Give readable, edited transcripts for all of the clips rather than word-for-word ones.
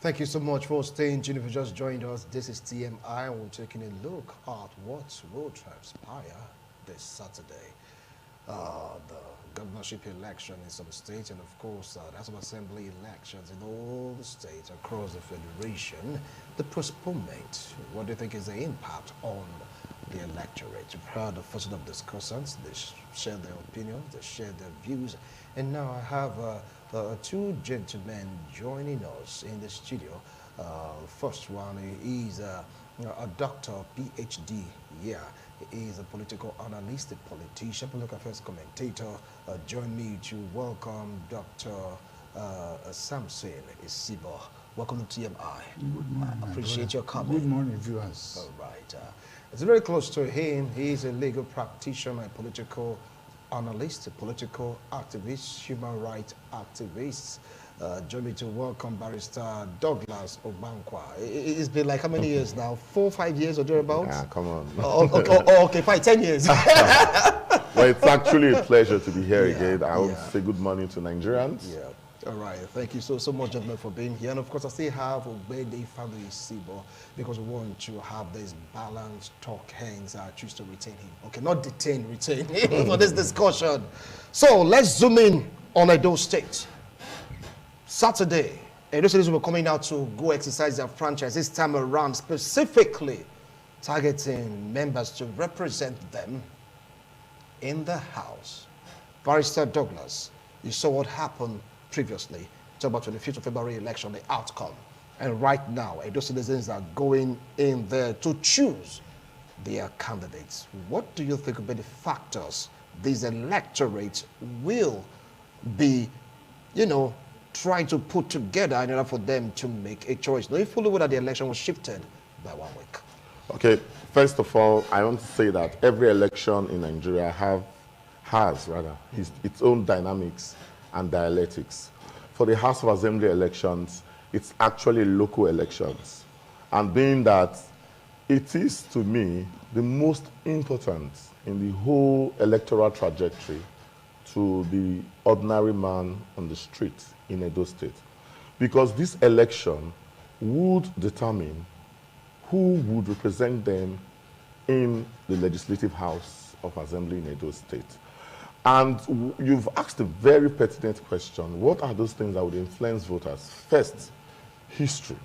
Thank you so much for staying tuned. If you just joined us, this is TMI. We're taking a look at what will transpire this Saturday. The governorship election in some states, and of course, the House of Assembly elections in all the states across the Federation. The postponement, what do you think is the impact on the electorate? You've heard the first of discussants. They share their opinions, they share their views. And now I have two gentlemen joining us in the studio. First one is a doctor, PhD. Yeah, he is a political analyst, a politician, political affairs commentator. Join me to welcome Dr. Samson Isibo. Welcome to TMI. Good morning. Appreciate your comment. Good morning, viewers. All right. It's very close to him. He is a legal practitioner, a political analyst, a political activist, human rights activist. Join me to welcome Barrister Douglas Obankwa. It's been like how many years now? 4 or 5 years or thereabouts? Yeah, come on. Okay, fine, 10 years. Well, it's actually a pleasure to be here again. I want to say good morning to Nigerians. Yeah. All right, thank you so much, gentlemen, for being here. And of course, I still have Obede family Isibo because we want to have this balanced talk. Hence, I choose to retain him. Okay, not detain, retain for this discussion. So let's zoom in on Edo State. Saturday, Edo State will be coming out to go exercise their franchise this time around, specifically targeting members to represent them in the House. Barrister Douglas, you saw what happened previously. Talk about 25th of February election, the outcome. And right now, Edo citizens are going in there to choose their candidates. What do you think will be the factors these electorates will be, trying to put together in order for them to make a choice? Now, if you look at the election was shifted by 1 week. Okay, first of all, I want to say that every election in Nigeria has its own dynamics and dialectics. For the House of Assembly elections, it's actually local elections. And being that it is, to me, the most important in the whole electoral trajectory to the ordinary man on the street in Edo State. Because this election would determine who would represent them in the Legislative House of Assembly in Edo State. And you've asked a very pertinent question. What are those things that would influence voters? First, history.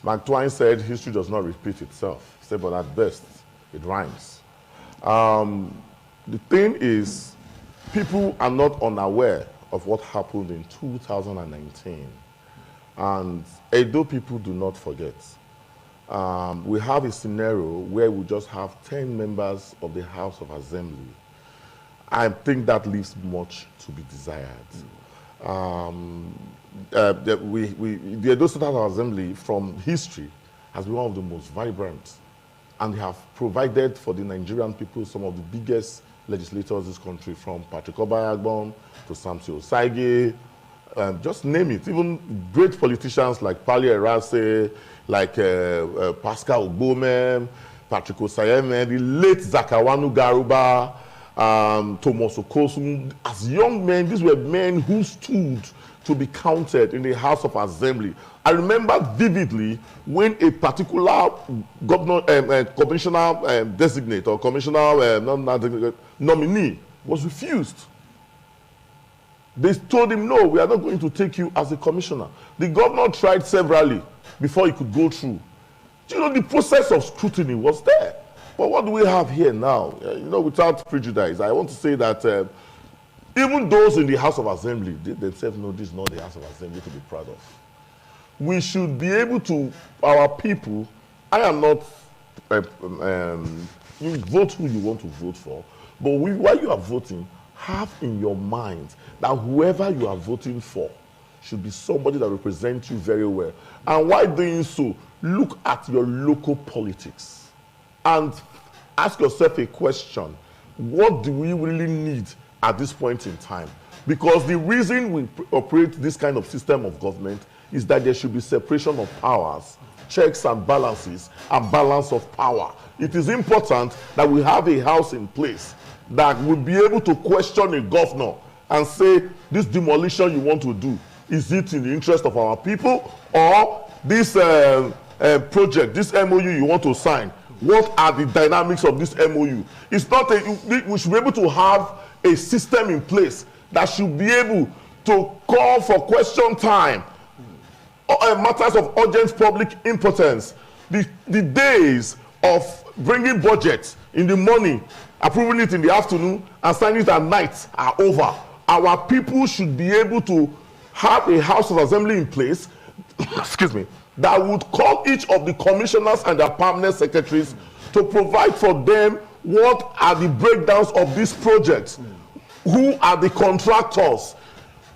Mark Twain said history does not repeat itself. He said, but at best, it rhymes. The thing is, people are not unaware of what happened in 2019. And Edo people do not forget. We have a scenario where we just have 10 members of the House of Assembly. I think that leaves much to be desired. The Edo State House of Assembly, from history, has been one of the most vibrant, and they have provided for the Nigerian people some of the biggest legislators in this country, from Patrick Obayagbon to Samson Osaige, just name it. Even great politicians like Pali Erase, like Pascal Ogbome, Patrick Osayeme, the late Zakawanu Garuba, Thomas Okosun. As young men, these were men who stood to be counted in the House of Assembly. I remember vividly when a particular governor, commissioner designate or commissioner nominee was refused. They told him, no, we are not going to take you as a commissioner. The governor tried severally before he could go through. The process of scrutiny was there. But what do we have here now? Without prejudice, I want to say that even those in the House of Assembly, they themselves know this is not the House of Assembly to be proud of. We should be able to, our people, I am not, you vote who you want to vote for, but while you are voting, have in your mind that whoever you are voting for should be somebody that represents you very well. And while doing so, look at your local politics and ask yourself a question. What do we really need at this point in time? Because the reason we operate this kind of system of government is that there should be separation of powers, checks and balances, and balance of power. It is important that we have a house in place that will be able to question a governor and say, this demolition you want to do, Is it in the interest of our people, or this project, this MOU you want to sign? What are the dynamics of this MOU? It's not we should be able to have a system in place that should be able to call for question time, matters of urgent public importance. The days of bringing budget in the morning, approving it in the afternoon, and signing it at night are over. Our people should be able to have a House of Assembly in place, excuse me, that would call each of the commissioners and their permanent secretaries to provide for them what are the breakdowns of these projects, who are the contractors,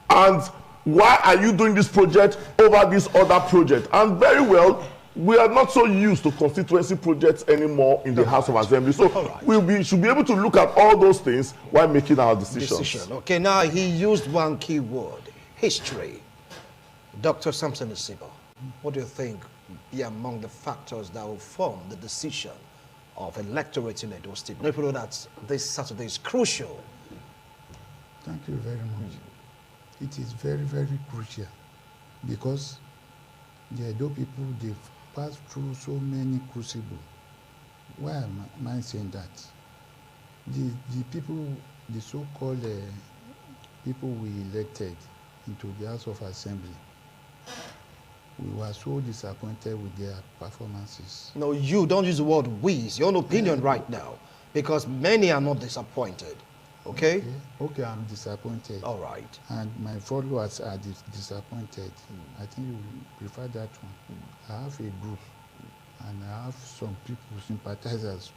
and why are you doing this project over this other project. And very well, we are not so used to constituency projects anymore in the House of Assembly. So we should be able to look at all those things while making our decisions. Okay, now he used one key word, history. Dr. Samson Isibo, what do you think be among the factors that will form the decision of electorate in Edo State? No, know that this Saturday is crucial. Thank you very much. It is very, very crucial because the Edo people, they've passed through so many crucibles. Why am I saying that? The people, the so-called people we elected into the House of Assembly, we were so disappointed with their performances. No, you don't use the word we. It's your own opinion right now, because many are not disappointed. Okay? Okay, I'm disappointed. All right. And my followers are disappointed. I think you prefer that one. I have a group, and I have some people, sympathizers.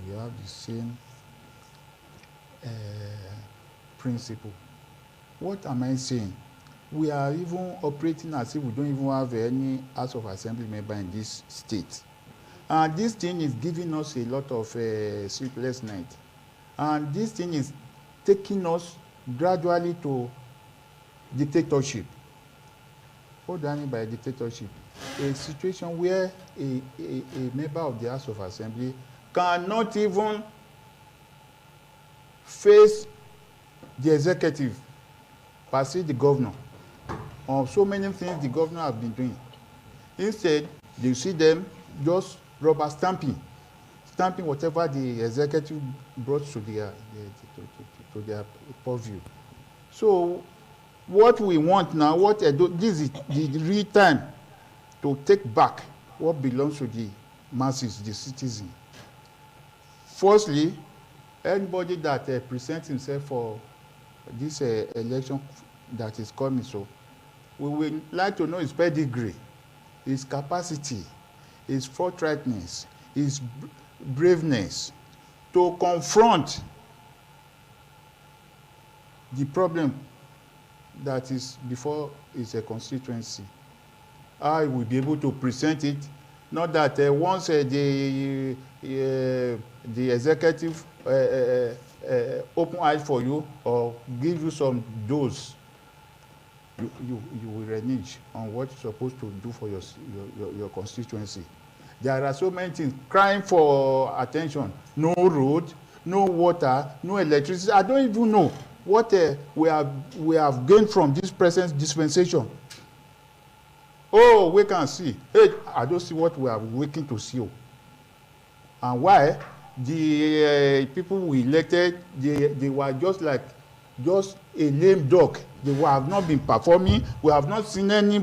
We have the same principle. What am I saying? We are even operating as if we don't even have any House of Assembly member in this state. And this thing is giving us a lot of sleepless nights. And this thing is taking us gradually to dictatorship. What do I mean by dictatorship? A situation where a member of the House of Assembly cannot even face the executive, perceive the governor, on so many things the governor has been doing. Instead, you see them just rubber stamping whatever the executive brought to their purview. So what we want now, this is the real time to take back what belongs to the masses, the citizen. Firstly, anybody that presents himself for this election that is coming, so we would like to know his pedigree, his capacity, his forthrightness, his braveness to confront the problem that is before his constituency. I will be able to present it, not that once the executive open eyes for you or give you some dose, you will renege on what you're supposed to do for your constituency. There are so many things crying for attention. No road, no water, no electricity. I don't even know what we have gained from this present dispensation. Oh, we can see. Hey, I don't see what we are waiting to see. And why? The people we elected, they were just a lame duck. They have not been performing. We have not seen any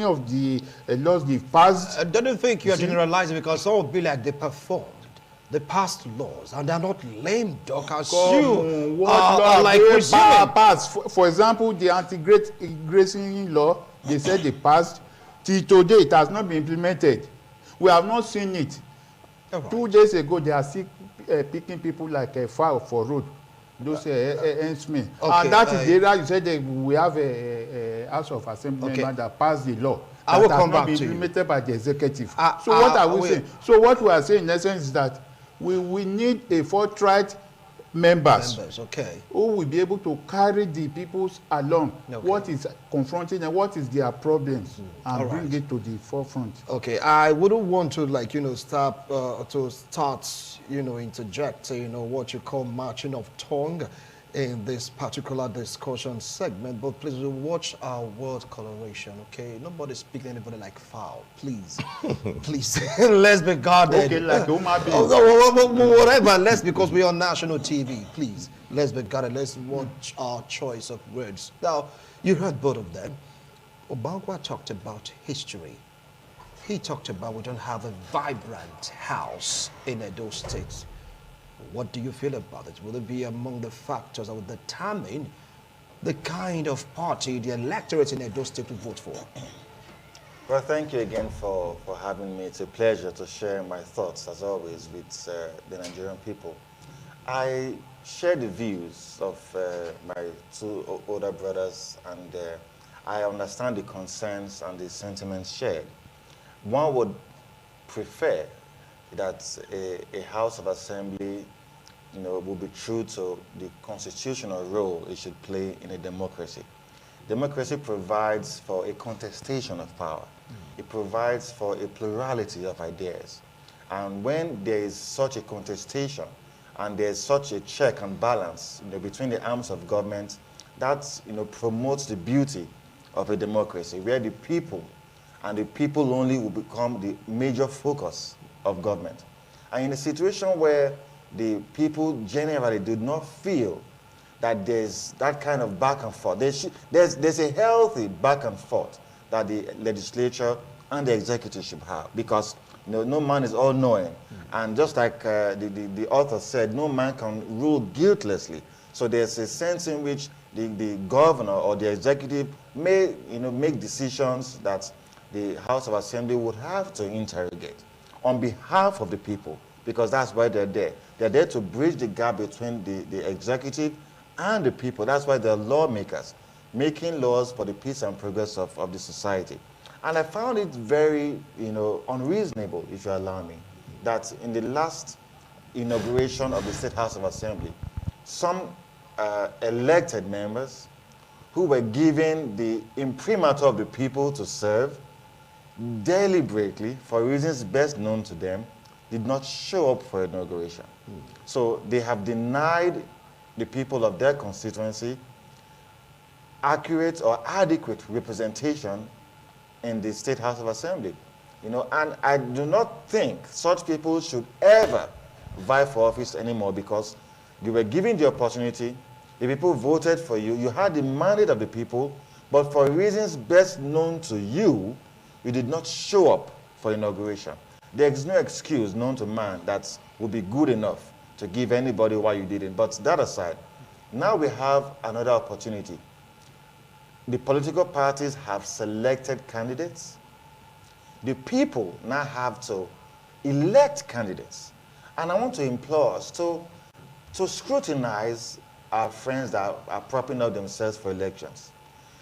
of the laws they've passed. Don't you think you are generalizing, because some will be like they performed, they passed laws, and they are not lame duck as you are like passed. For example, the anti-grazing law, they said they passed. Till today, it has not been implemented. We have not seen it. Right. 2 days ago, they are still picking people like a file for road. Those henchmen. Okay, and that is the area you said we have a House of Assembly member that passed the law. I will come back to you. That has not been implemented by the executive. So what are we saying? So what we are saying in essence is that we need a forthright members who will be able to carry the peoples along. What is confronting and what is their problems, and bring it to the forefront. Okay, I wouldn't want to start interject what you call marching of tongue in this particular discussion segment, but please watch our word coloration, okay? Nobody speak to anybody like foul, please. Please, let's be guarded. Okay, like human being. Whatever, because we're on national TV, please. Let's be guarded. Let's watch our choice of words. Now, you heard both of them. Obankwa talked about history. He talked about we don't have a vibrant house in Edo State. What do you feel about it? Will it be among the factors that will determine the kind of party the electorate in Edo State will vote for? Well, thank you again for having me. It's a pleasure to share my thoughts, as always, with the Nigerian people. I share the views of my two older brothers, and I understand the concerns and the sentiments shared. One would prefer that a House of Assembly, will be true to the constitutional role it should play in a democracy. Democracy provides for a contestation of power. It provides for a plurality of ideas. And when there is such a contestation and there's such a check and balance between the arms of government, that promotes the beauty of a democracy, where the people and the people only will become the major focus of government. And in a situation where the people generally do not feel that there's that kind of back and forth, there's a healthy back and forth that the legislature and the executive should have, because no man is all-knowing. And just like the author said, no man can rule guiltlessly. So there's a sense in which the governor or the executive may make decisions that the House of Assembly would have to interrogate on behalf of the people, because that's why they're there. They're there to bridge the gap between the executive and the people. That's why they're lawmakers, making laws for the peace and progress of the society. And I found it very, unreasonable, if you allow me, that in the last inauguration of the State House of Assembly, some elected members who were given the imprimatur of the people to serve deliberately, for reasons best known to them, did not show up for inauguration. So they have denied the people of their constituency accurate or adequate representation in the State House of Assembly. And I do not think such people should ever vie for office anymore, because you were given the opportunity, the people voted for you, you had the mandate of the people, but for reasons best known to you, you did not show up for inauguration. There is no excuse known to man that would be good enough to give anybody why you didn't. But that aside, now we have another opportunity. The political parties have selected candidates. The people now have to elect candidates. And I want to implore us to scrutinize our friends that are propping up themselves for elections.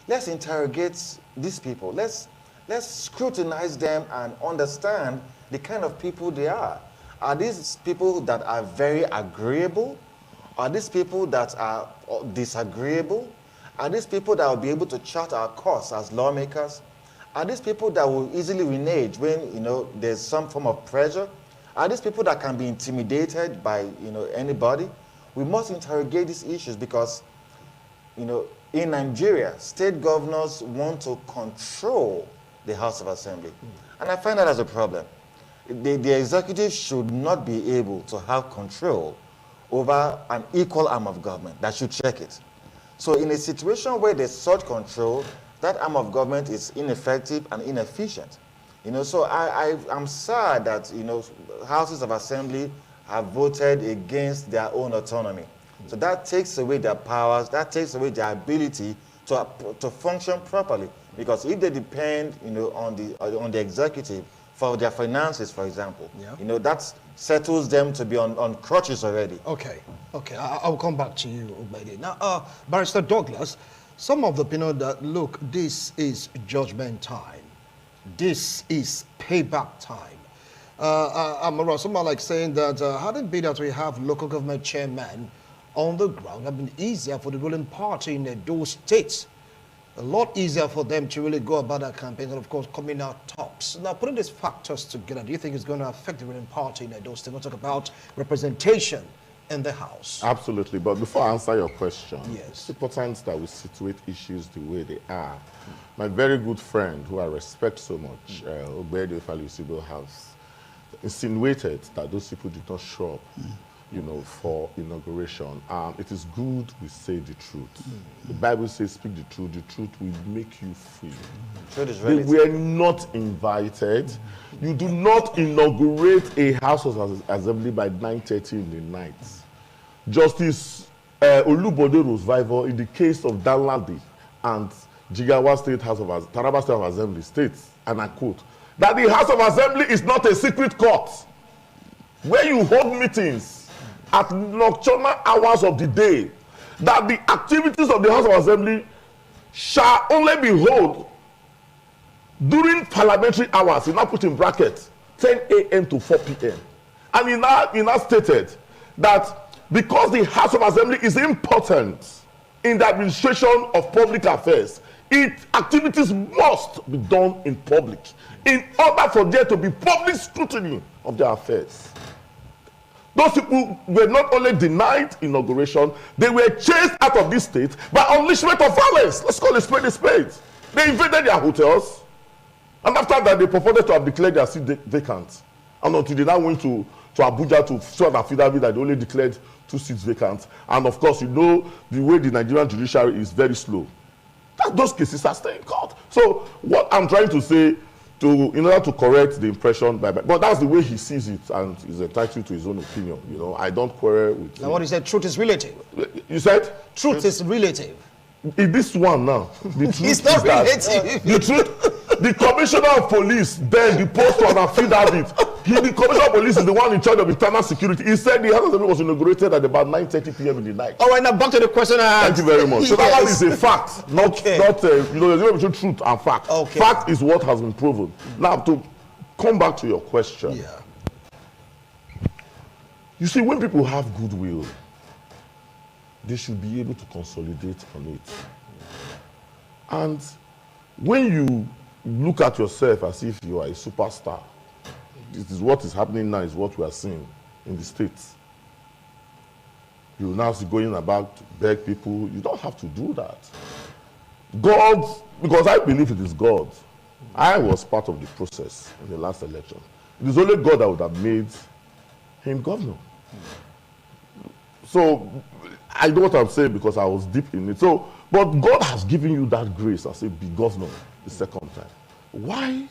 Let's interrogate these people. Let's scrutinize them and understand the kind of people they are. Are these people that are very agreeable? Are these people that are disagreeable? Are these people that will be able to chart our course as lawmakers? Are these people that will easily renege when there's some form of pressure? Are these people that can be intimidated by anybody? We must interrogate these issues, because in Nigeria, state governors want to control the House of Assembly. And I find that as a problem. The executive should not be able to have control over an equal arm of government. That should check it. So in a situation where there's such control, that arm of government is ineffective and inefficient. So I'm sad that houses of assembly have voted against their own autonomy. So that takes away their powers, that takes away their ability to function properly. Because if they depend, on the executive for their finances, for example, that settles them to be on crutches already. Okay. I'll come back to you, Obedi. Now, Barrister Douglas, some of the opinion that, look, this is judgment time. This is payback time. Someone like saying that hadn't been that we have local government chairmen on the ground, have been easier for the ruling party in those states. A lot easier for them to really go about their campaign and, of course, coming out tops. Now, putting these factors together, do you think it's going to affect the ruling party in those states? We'll talk about representation in the House. Absolutely. But before I answer your question, Yes. it's important that we situate issues the way they are. My very good friend, who I respect so much, Ogbede Ifeolusibo, has insinuated that those people did not show up, you know, for inauguration. It is good we say the truth. The Bible says, speak the truth will make you free. Truth is They relative. were not invited. You do not inaugurate a House of Assembly by 9:30 in the night. Justice Olubode Rosevival, in the case of Danladi and Jigawa State House of Taraba State of Assembly states, and I quote, that the House of Assembly is not a secret court where you hold meetings at nocturnal hours of the day, that the activities of the House of Assembly shall only be held during parliamentary hours. He now put in brackets 10 a.m. to 4 p.m. And he now stated that because the House of Assembly is important in the administration of public affairs, its activities must be done in public in order for there to be public scrutiny of their affairs. Those people were not only denied inauguration, they were chased out of this state by unleashment of violence. Let's call it spade a spade. They invaded their hotels, and after that, they purported to have declared their seat vacant. And until they now went to Abuja to show an affidavit that they only declared 2 seats vacant. And of course, you know the way the Nigerian judiciary is very slow. Those cases are still in court. So what I'm trying to say, in order to correct the impression, but that's the way he sees it, and he's entitled to his own opinion. You know, I don't quarrel with him. Now, what he said, truth is relative. You said? Truth is relative. In this one now, the truth It's not is that relative. the truth, the commissioner of police, then the post on affidavit, the commissioner of police is the one in charge of internal security. He said the House of Assembly was inaugurated at about 9:30 p.m. in the night. All right, now back to the question I asked. Thank you very much. So that one is a fact, not Okay. you know, there's a difference between truth and fact. Okay. Fact is what has been proven. Now, to come back to your question, Yeah. you see, when people have goodwill, they should be able to consolidate on it. And when you look at yourself as if you are a superstar, this is what is happening now, is what we are seeing in the States. You now see going about to beg people. You don't have to do that. God, because I believe it is God. I was part of the process in the last election. It is only God that would have made him governor. So I know what I'm saying because I was deep in it. So, but God has given you that grace as a big governor the second time. Why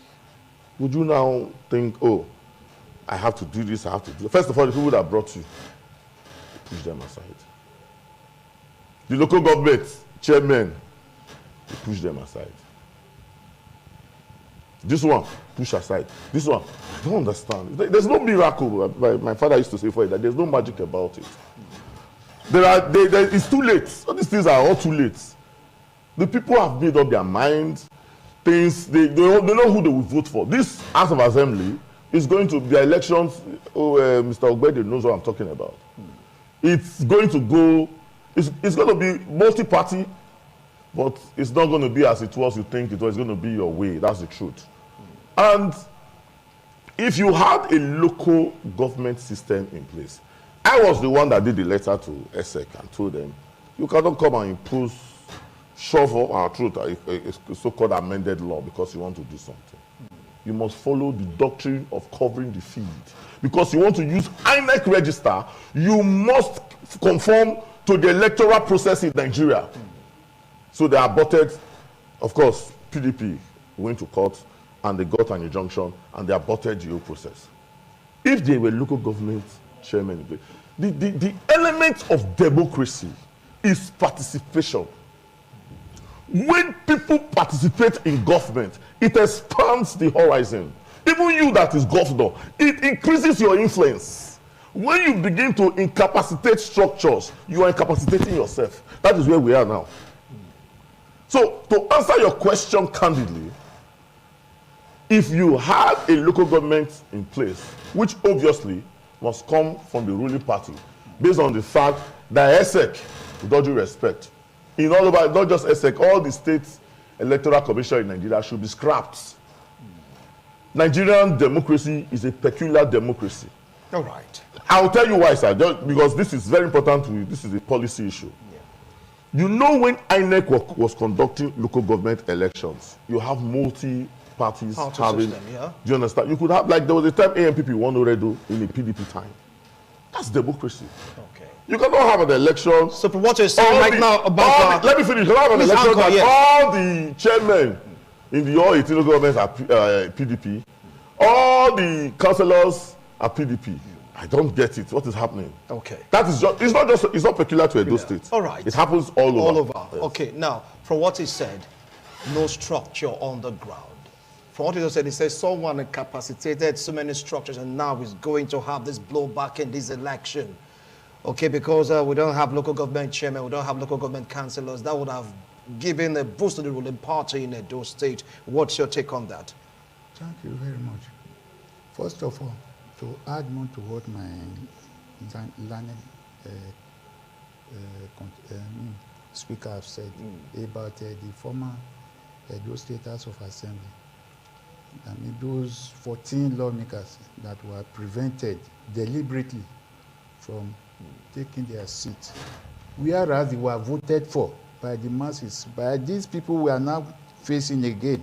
would you now think, oh, I have to do this, I have to do that? First of all, the people that brought you, push them aside. The local government chairmen, push them aside. This one, push aside. This one, I don't understand. There's no miracle. My father used to say for it that there's no magic about it. It's too late. All these things are all too late. The people have made up their minds. Things they know who they will vote for. This House of Assembly is going to be elections. Mr. Ogbede knows what I'm talking about. It's going to go. It's going to be multi-party, but it's not going to be as it was. You think it was going to be your way. That's the truth. And if you had a local government system in place, I was the one that did the letter to ESEC and told them, you cannot come and impose, shove our truth, a so-called amended law because you want to do something. You must follow the doctrine of covering the field. Because you want to use INEC register, you must conform to the electoral process in Nigeria. So they aborted, of course, PDP went to court and they got an injunction and they aborted the whole process. If they were local government chairman, the element of democracy is participation. When people participate in government, it expands the horizon. Even you that is governor, it increases your influence. When you begin to incapacitate structures, you are incapacitating yourself. That is where we are now. So, to answer your question candidly, if you have a local government in place, which obviously must come from the ruling party, based on the fact that ESEC, with all due respect, in all over, not just ESEC, all the state electoral commission in Nigeria should be scrapped. Nigerian democracy is a peculiar democracy. All right. I'll tell you why, sir, just because this is very important. This is a policy issue. Yeah. You know, when INEC was conducting local government elections, you have multi-parties having, system, yeah? do you understand? You could have, like, there was a time AMPP won already in a PDP time. That's democracy. Okay. You cannot have an election. So for what you're saying right now about... let me finish. You cannot have an election that all the chairmen in the all 18 local governments are PDP. All the councillors are PDP. I don't get it. What is happening? Okay. That is just, it's not peculiar to Edo State. All right. It happens all over. All over. Yes. Okay. Now, from what he said, no structure on the ground. From what he said, he says someone incapacitated so many structures and now is going to have this blowback in this election. Okay, because we don't have local government chairmen, we don't have local government councillors. That would have given a boost to the ruling party in Edo State. What's your take on that? Thank you very much. First of all, to add more to what my learned speaker have said about the former Edo State House of Assembly. I mean, those 14 lawmakers that were prevented deliberately from taking their seat, whereas they were voted for by the masses, by these people we are now facing again.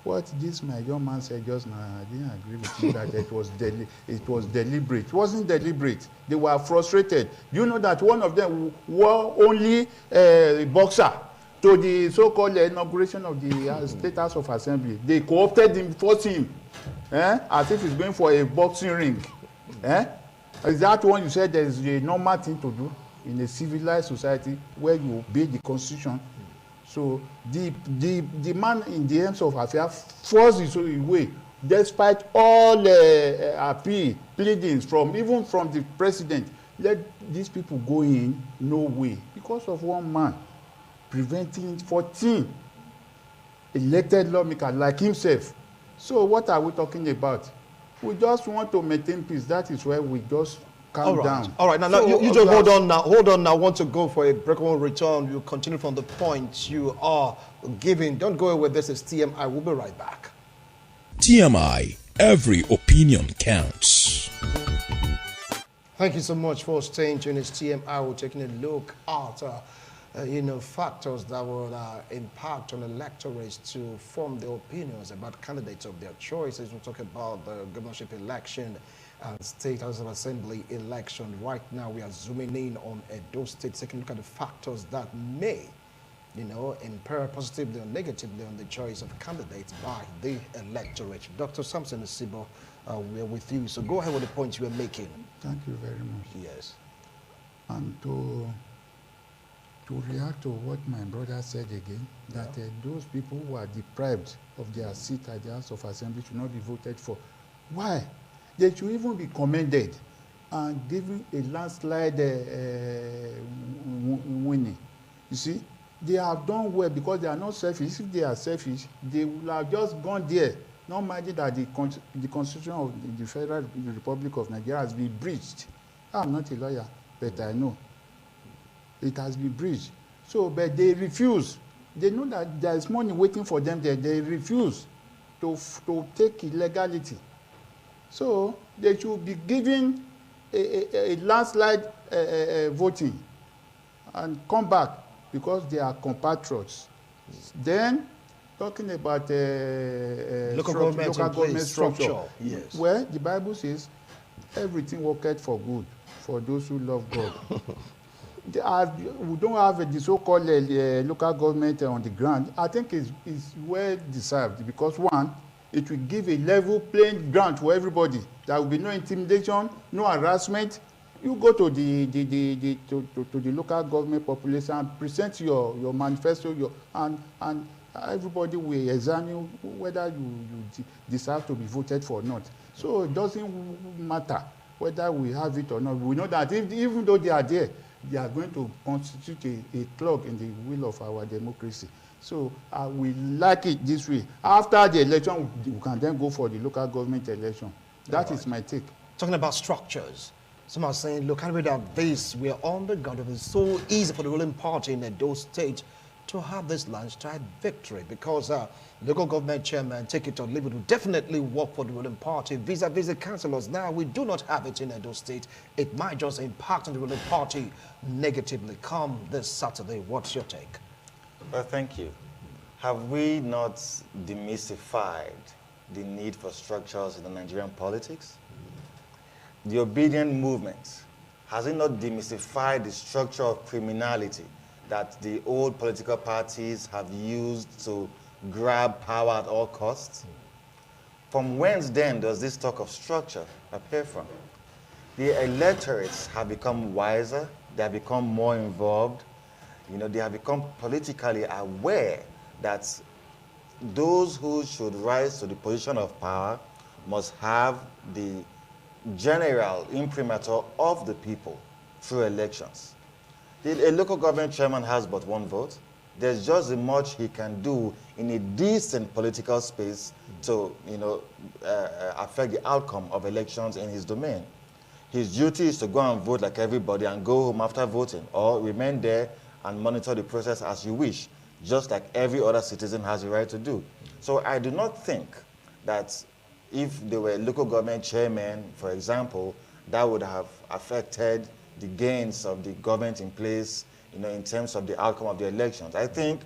What this my young man said just now, I didn't agree with him that it was deliberate. It wasn't deliberate. They were frustrated. You know that one of them were only a boxer to the so-called inauguration of the State House of Assembly. They co-opted him, forced him, as if he's going for a boxing ring. Is that one you said there is a normal thing to do in a civilized society where you obey the Constitution? So the man in the ends of affairs forced his way, despite all appeal, pleadings even from the president. Let these people go in, no way, because of one man preventing 14 elected lawmakers like himself. So what are we talking about? We just want to maintain peace. That is why we just calm down. All right. Now, so, you just hold on now. Hold on now. I want to go for a break. When we return, you continue from the point you are giving. Don't go away. This is TMI. We'll be right back. TMI. Every opinion counts. Thank you so much for staying tuned. It's TMI. We're taking a look at factors that will impact on electorates to form their opinions about candidates of their choices. We'll talk about the governorship election and State House of Assembly election. Right now, we are zooming in on Edo State, taking a look at the factors that may, impair positively or negatively on the choice of candidates by the electorate. Dr. Samson Isibo, we're with you. So go ahead with the points you were making. Thank you very much. Yes. And to react to what my brother said again, that those people who are deprived of their seat at the House of Assembly should not be voted for. Why? They should even be commended and given a landslide winning. You see, they have done well because they are not selfish. If they are selfish, they will have just gone there, not minding that the Constitution of the Federal Republic of Nigeria has been breached. I'm not a lawyer, but I know. It has been breached. So, but they refuse. They know that there is money waiting for them there. They refuse to take illegality. So, they should be given a landslide voting and come back because they are compatriots. Then, talking about local government structure. Yes. Well, the Bible says, everything worketh for good for those who love God. We don't have the so-called local government on the ground. I think it's well deserved because one, it will give a level playing ground for everybody. There will be no intimidation, no harassment. You go to the local government population and present your manifesto, and everybody will examine whether you deserve to be voted for or not. So it doesn't matter whether we have it or not. We know that even though they are there, they are going to constitute a clog in the wheel of our democracy. So we like it this way. After the election, we can then go for the local government election. That is my take. Talking about structures, some are saying, look, can't we have this? We are on the ground. It is so easy for the ruling party in Edo State to have this landslide victory? Because local government chairman, take it or leave it, will definitely work for the ruling party vis-a-vis the councillors. Now, we do not have it in Edo State. It might just impact on the ruling party negatively. Come this Saturday, what's your take? Well, thank you. Have we not demystified the need for structures in the Nigerian politics? The obedient movement, has it not demystified the structure of criminality that the old political parties have used to grab power at all costs? From whence then does this talk of structure appear from? The electorates have become wiser, they have become more involved, they have become politically aware that those who should rise to the position of power must have the general imprimatur of the people through elections. A local government chairman has but one vote. There's just as much he can do in a decent political space to affect the outcome of elections in his domain. His duty is to go and vote like everybody and go home after voting, or remain there and monitor the process as you wish, just like every other citizen has a right to do. So I do not think that if there were local government chairmen, for example, that would have affected the gains of the government in place, in terms of the outcome of the elections. I think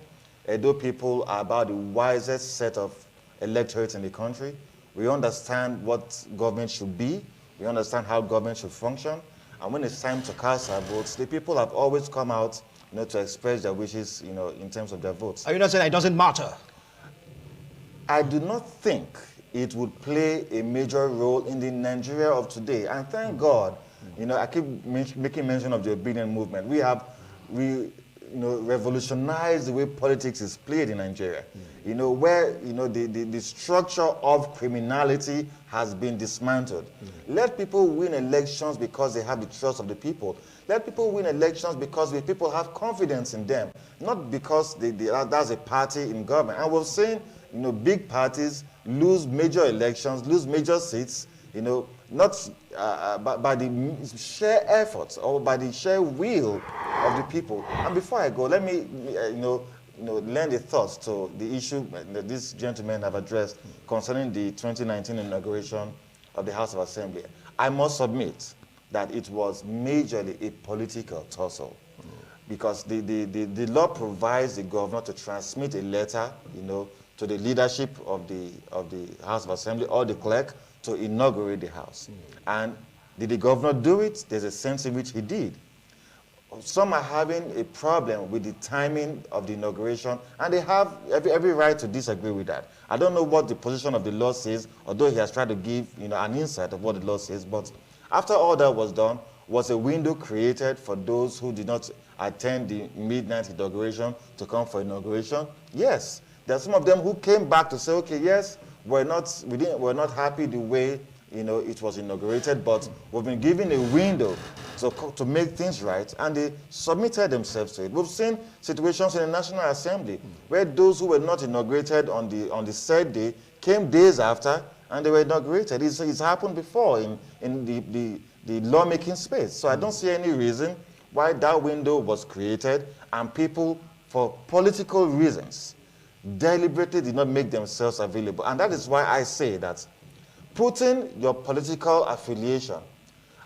Edo people are about the wisest set of electorates in the country. We understand what government should be. We understand how government should function. And when it's time to cast our votes, the people have always come out to express their wishes, in terms of their votes. Are you not saying it doesn't matter? I do not think it would play a major role in the Nigeria of today. And thank God, I keep making mention of the obedient movement. We revolutionized the way politics is played in Nigeria. Where the structure of criminality has been dismantled. Let people win elections because they have the trust of the people. Let people win elections because the people have confidence in them, not because that's a party in government. And we've seen, big parties lose major elections, lose major seats, not by the sheer efforts or by the sheer will of the people. And before I go, let me, lend a thought to the issue that these gentlemen have addressed concerning the 2019 inauguration of the House of Assembly. I must submit that it was majorly a political tussle, because the law provides the governor to transmit a letter, to the leadership of the House of Assembly or the clerk to inaugurate the House. And did the governor do it? There's a sense in which he did. Some are having a problem with the timing of the inauguration, and they have every right to disagree with that. I don't know what the position of the law says, although he has tried to give an insight of what the law says. But after all that was done, was a window created for those who did not attend the midnight inauguration to come for inauguration? Yes. There are some of them who came back to say, okay, yes, we're not happy the way it was inaugurated, but we've been given a window to make things right, and they submitted themselves to it. We've seen situations in the National Assembly where those who were not inaugurated on the said day came days after, and they were inaugurated. It's happened before in the lawmaking space. So I don't see any reason why that window was created, and people, for political reasons, deliberately did not make themselves available. And that is why I say that putting your political affiliation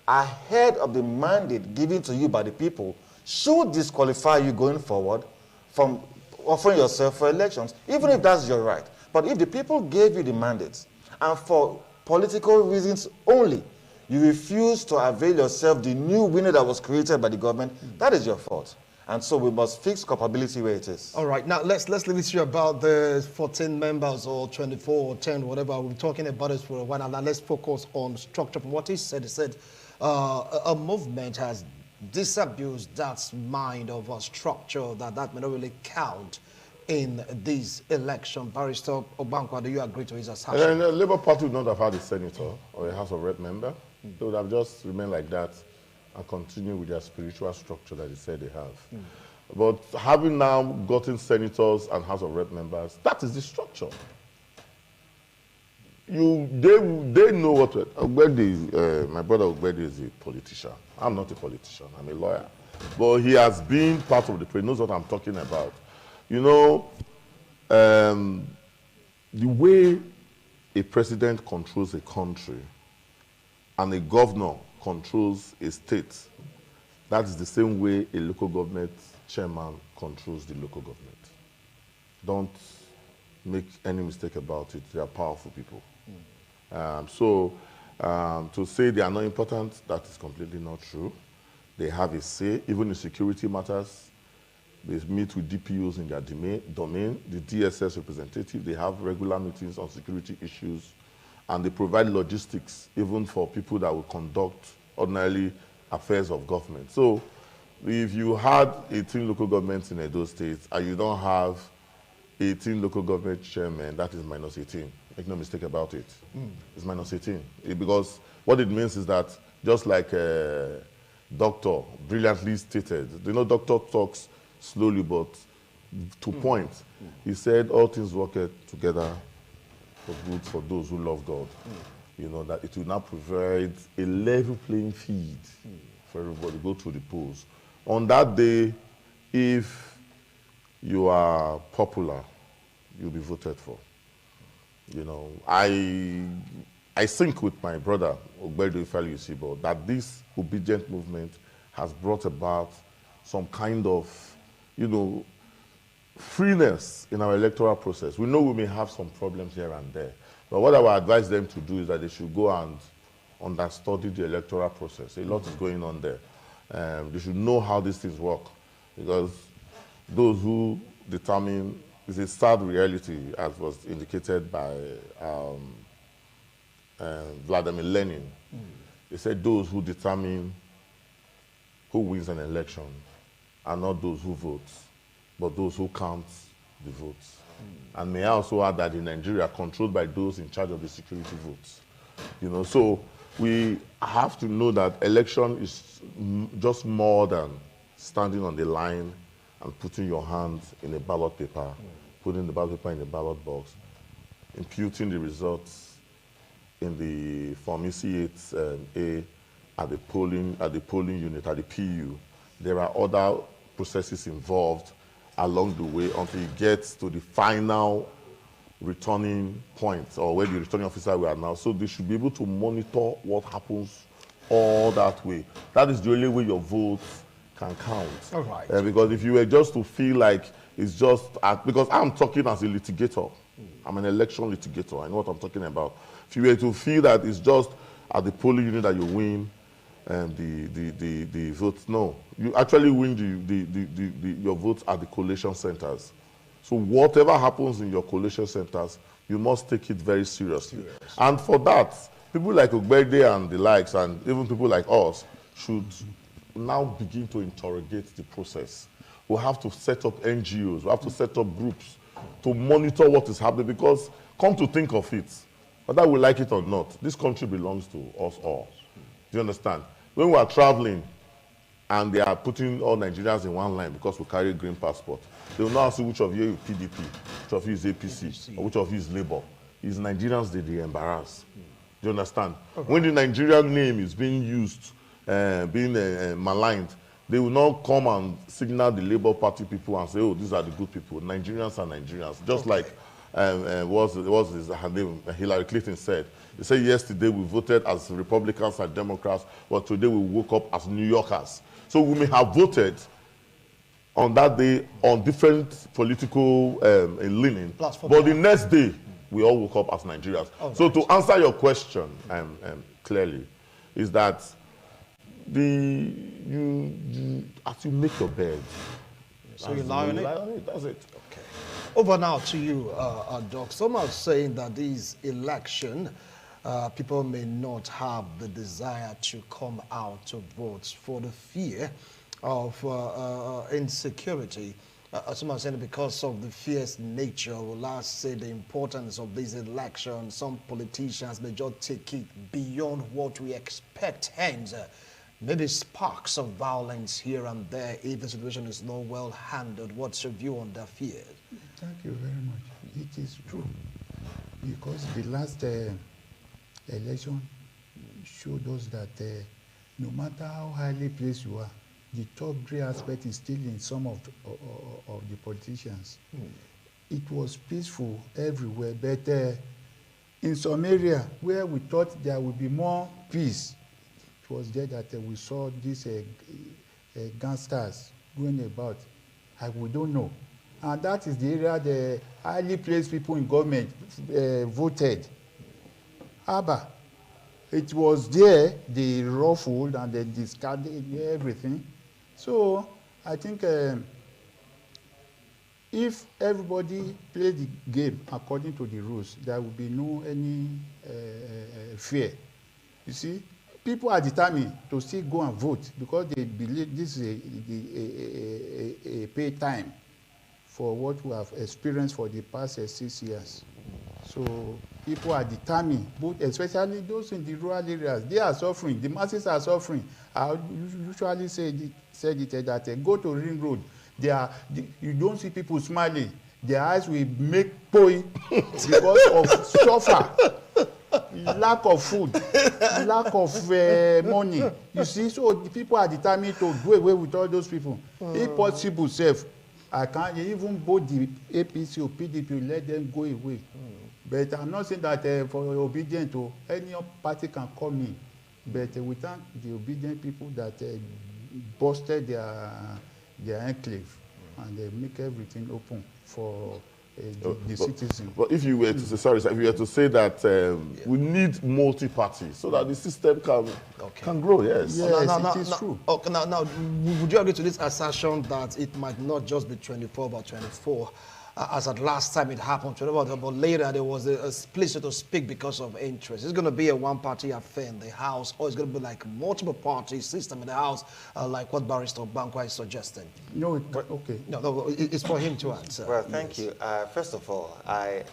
ahead of the mandate given to you by the people should disqualify you going forward from offering yourself for elections, even if that's your right. But if the people gave you the mandate, and for political reasons only, you refuse to avail yourself the new window that was created by the government, that is your fault. And so we must fix culpability where it is. All right, now let's leave it to you about the 14 members or 24 or 10, whatever. We've been talking about this for a while. Now let's focus on structure. From what he said a movement has disabused that mind of a structure that may not really count in this election. Barrister Obankwa, do you agree to his assertion? The Labour Party would not have had a senator or a House of Rep member. They would have just remained like that and continue with their spiritual structure that they said they have. But having now gotten senators and House of Rep members, that is the structure. They know what Ogbedi, my brother Ogbedi is a politician. I'm not a politician, I'm a lawyer. But he has been part of the process, knows what I'm talking about. You know, the way a president controls a country and a governor controls a state, that is the same way a local government chairman controls the local government. Don't make any mistake about it. They are powerful people. To say they are not important, that is completely not true. They have a say, even in security matters. They meet with DPOs in their domain. The DSS representative, they have regular meetings on security issues, and they provide logistics even for people that will conduct ordinarily affairs of government. So if you had 18 local governments in Edo State and you don't have 18 local government chairmen, that is minus 18. Make no mistake about it. It's minus 18. Because what it means is that, just like a doctor brilliantly stated, you know, doctor talks slowly but to point. He said all things work together for good for those who love God. You know, that it will now provide a level playing field for everybody to go through the polls. On that day, if you are popular, you'll be voted for. You know, I think with my brother, Ogbedo Ifeanyi Isibo, that this obedient movement has brought about some kind of, you know, freeness in our electoral process. We know we may have some problems here and there, but what I would advise them to do is that they should go and understudy the electoral process. A lot is going on there. They should know how these things work, because those who determine, is a sad reality, as was indicated by Vladimir Lenin. They said those who determine who wins an election are not those who vote, but those who count the votes. And may I also add that in Nigeria, controlled by those in charge of the security votes. You know, so we have to know that election is just more than standing on the line and putting your hands in a ballot paper, putting the ballot paper in the ballot box, imputing the results in the Form EC8A at the polling unit, at the PU. There are other processes involved along the way until it gets to the final returning point, or where the returning officer we are now. So they should be able to monitor what happens all that way. That is the only way your votes can count. All right. Because if you were just to feel like it's just, because I'm talking as a litigator. I'm an election litigator. I know what I'm talking about. If you were to feel that it's just at the polling unit that you win the votes, no. You actually win your votes at the collation centers. So whatever happens in your collation centers, you must take it very seriously. And for that, people like Ogbede and the likes, and even people like us, should now begin to interrogate the process. We have to set up NGOs, we have to set up groups to monitor what is happening, because come to think of it, whether we like it or not, this country belongs to us all. Do you understand? When we are traveling and they are putting all Nigerians in one line because we carry a green passport, they will now ask you which of you is PDP, which of you is APC, or which of you is Labour. It's Nigerians that they embarrass. Do you understand? Okay. When the Nigerian name is being used, being maligned, they will not come and signal the Labour Party people and say, oh, these are the good people. Nigerians are Nigerians. Just like her name, Hillary Clinton said. They said yesterday we voted as Republicans and Democrats, but today we woke up as New Yorkers. So we may have voted on that day on different political leaning, but the next day we all woke up as Nigerians. Oh, so to answer your question clearly, is that as you make your bed, so you lie on it? That's it. Okay. Over now to you, Doc. Some are saying that this election, people may not have the desire to come out to vote for the fear of insecurity. Some are saying because of the fierce nature, or last say the importance of this election, some politicians may just take it beyond what we expect. Hence, maybe sparks of violence here and there if the situation is not well handled. What's your view on that fear? Thank you very much. It is true, because the last election showed us that no matter how highly placed you are, the top three aspect is still in some of the politicians. It was peaceful everywhere, but in some area where we thought there would be more peace, it was there that we saw these gangsters going about. We don't know. And that is the area the highly placed people in government voted. Abba, it was there they ruffled and they discarded everything. So I think if everybody played the game according to the rules, there will be no any fear. You see, people are determined to still go and vote because they believe this is a pay time for what we have experienced for the past 6 years. So people are determined, both especially those in the rural areas. They are suffering. The masses are suffering. I usually said it that go to Ring Road. You don't see people smiling. Their eyes will make poi because of suffer, lack of food, lack of money. You see, so the people are determined to do away with all those people. If possible, self, I can't even both the APC or PDP let them go away. But I'm not saying that for obedient to any party can come in. But we thank the obedient people that busted their enclave and they make everything open for the citizens. But if you were to say, sorry, if you were to say that we need multi-party so that the system can grow, yes. Yes, it is true. Okay, now, would you agree to this assertion that it might not just be 24 but 24? As at last time it happened, but later there was a split, so to speak, because of interest. It's going to be a one-party affair in the House, or it's going to be like a multiple-party system in the House, like what Barrister Bankwa is suggesting? No, okay. No, it's for him to answer. Well, thank you. First of all, I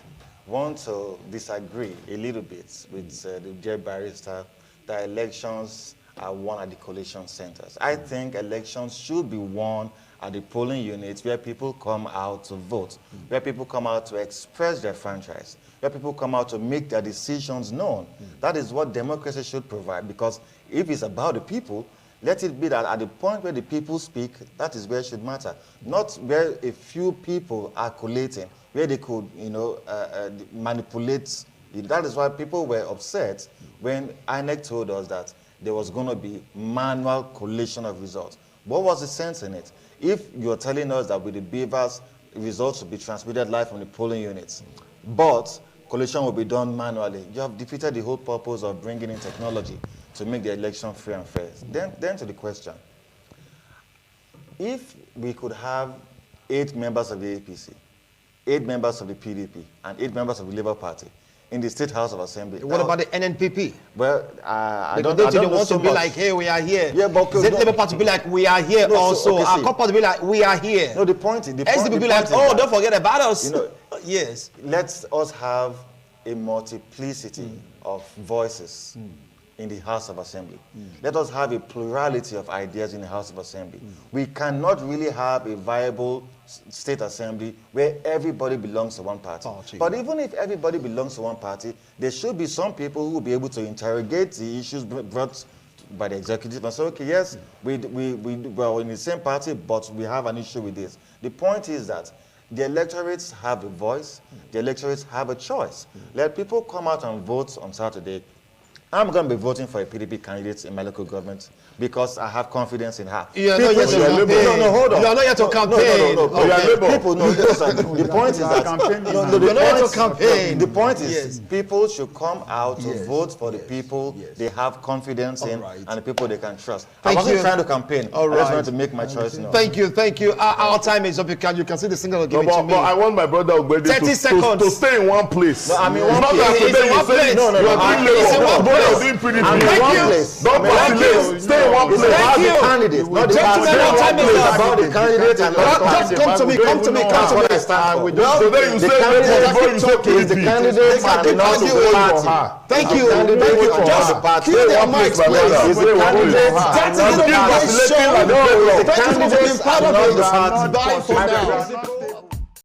want to disagree a little bit with the dear barrister that elections are won at the collation centers. I think elections should be won at the polling units where people come out to vote, where people come out to express their franchise, where people come out to make their decisions known. That is what democracy should provide, because if it's about the people, let it be that at the point where the people speak, that is where it should matter. Not where a few people are collating, where they could, manipulate. That is why people were upset when INEC told us that there was going to be manual collation of results. What was the sense in it? If you're telling us that with the beavers, results will be transmitted live from the polling units, but collation will be done manually, you have defeated the whole purpose of bringing in technology to make the election free and fair. Then to the question. If we could have 8 members of the APC, 8 members of the PDP, and 8 members of the Labour Party in the State House of Assembly. What about the NNPP? Well, I don't they know want so to be much. like, hey, we are here. Yeah, but the Labour Party be like, we are here also. Okay, Our party be like, we are here. No, the point is, SDP be like, oh, don't forget about us. Yes. Let us have a multiplicity of voices in the House of Assembly. Let us have a plurality of ideas in the House of Assembly. We cannot really have a viable state assembly where everybody belongs to one party. But even if everybody belongs to one party, there should be some people who will be able to interrogate the issues brought by the executive and say, okay, yes, we're in the same party, but we have an issue with this. The point is that the electorates have a voice, the electorates have a choice. Let people come out and vote on Saturday. I'm going to be voting for a PDP candidate in my local government because I have confidence in her. You are not yet to campaign. No, hold on. You are not yet to campaign. People know this. The point is that the point is people should come out to vote for the people they have confidence in and the people they can trust. I wasn't trying to campaign. I just wanted to make my choice known. Thank you. Our time is up. You can see the signal given to me. But I want my brother Ogbede 30 seconds to stay in one place. No, I mean, one place. No. Don't vacillate. Stay in one place. About the candidate, not the party. About the candidate and not just come to me. So then you say the candidate and not the party. Thank you. Just kill their mics, please. The candidate That's a little bit show. the candidate and not the party. Bye for now.